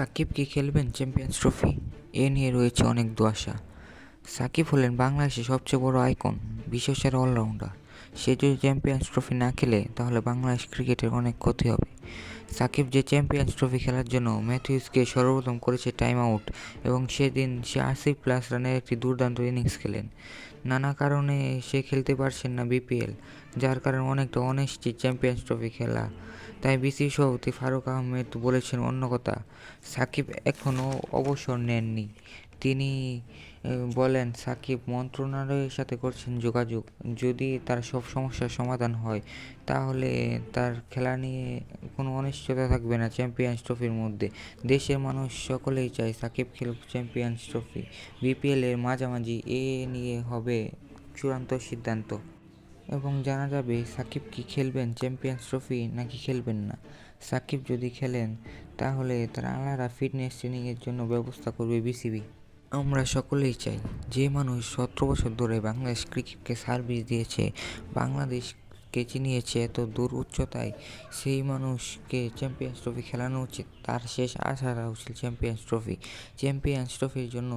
সাকিব কি খেলবেন champions trophy? এ নিয়ে রয়েছে অনেক ধোঁয়াশা। সাকিব হলেন বাংলাদেশের সবচেয়ে বড় আইকন, বিশ্বসেরা অলরাউন্ডার। সে যদি চ্যাম্পিয়ন্স ট্রফি না খেলে তাহলে বাংলাদেশ ক্রিকেটের অনেক ক্ষতি হবে। সাকিব যে চ্যাম্পিয়ন্স ট্রফি খেলার জন্য ম্যাথিউসকে সর্বপ্রথম করেছে টাইম আউট এবং সেদিন সে 80+ রানের একটি দুর্দান্ত ইনিংস খেলেন। নানা কারণে সে খেলতে পারছেন না বিপিএল, যার কারণে অনেকটা অনিশ্চিত চ্যাম্পিয়ন্স ট্রফি খেলা। তাই বিসিবি সভাপতি ফারুক আহমেদ বলেছেন অন্য কথা। সাকিব এখনও অবসর নেননি। তিনি বলেন সাকিব মন্ত্রণালয়ের সাথে করছেন যোগাযোগ। যদি তার সব সমস্যার সমাধান হয় তাহলে তার খেলা নিয়ে কোনো অনিশ্চয়তা থাকবে না চ্যাম্পিয়ন্স ট্রফির মধ্যে। দেশের মানুষ সকলেই চায় সাকিব খেলুক চ্যাম্পিয়ন্স ট্রফি। বিপিএলের মাঝামাঝি এ নিয়ে হবে চূড়ান্ত সিদ্ধান্ত এবং জানা যাবে সাকিব কি খেলবেন চ্যাম্পিয়ন্স ট্রফি নাকি খেলবেন না। সাকিব যদি খেলেন তাহলে তার আলাদা ফিটনেস ট্রেনিংয়ের জন্য ব্যবস্থা করবে বিসিবি। আমরা সকলেই চাই, যে মানুষ 17 বছর ধরে বাংলাদেশ ক্রিকেটকে সার্ভিস দিয়েছে, বাংলাদেশকে চিনিয়েছে এত দূর উচ্চতায়, সেই মানুষকে চ্যাম্পিয়ন্স ট্রফি খেলানো উচিত। তার শেষ আশাটা উচিত চ্যাম্পিয়ন্স ট্রফি। চ্যাম্পিয়ন্স ট্রফির জন্য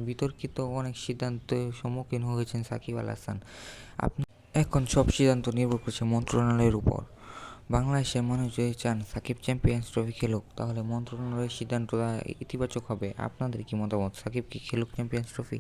বিতর্কিত অনেক সিদ্ধান্তের সম্মুখীন হয়েছেন সাকিব আল হাসান। এখন সব সিদ্ধান্ত নির্ভর করছে মন্ত্রণালয়ের উপর। বাংলাদেশের মানুষ যদি চান সাকিব চ্যাম্পিয়ন্স ট্রফি খেলুক তাহলে মন্ত্রণালয়ের সিদ্ধান্তটা ইতিবাচক হবে। আপনাদের কি মতামত? সাকিব কি খেলুক চ্যাম্পিয়ন্স ট্রফি?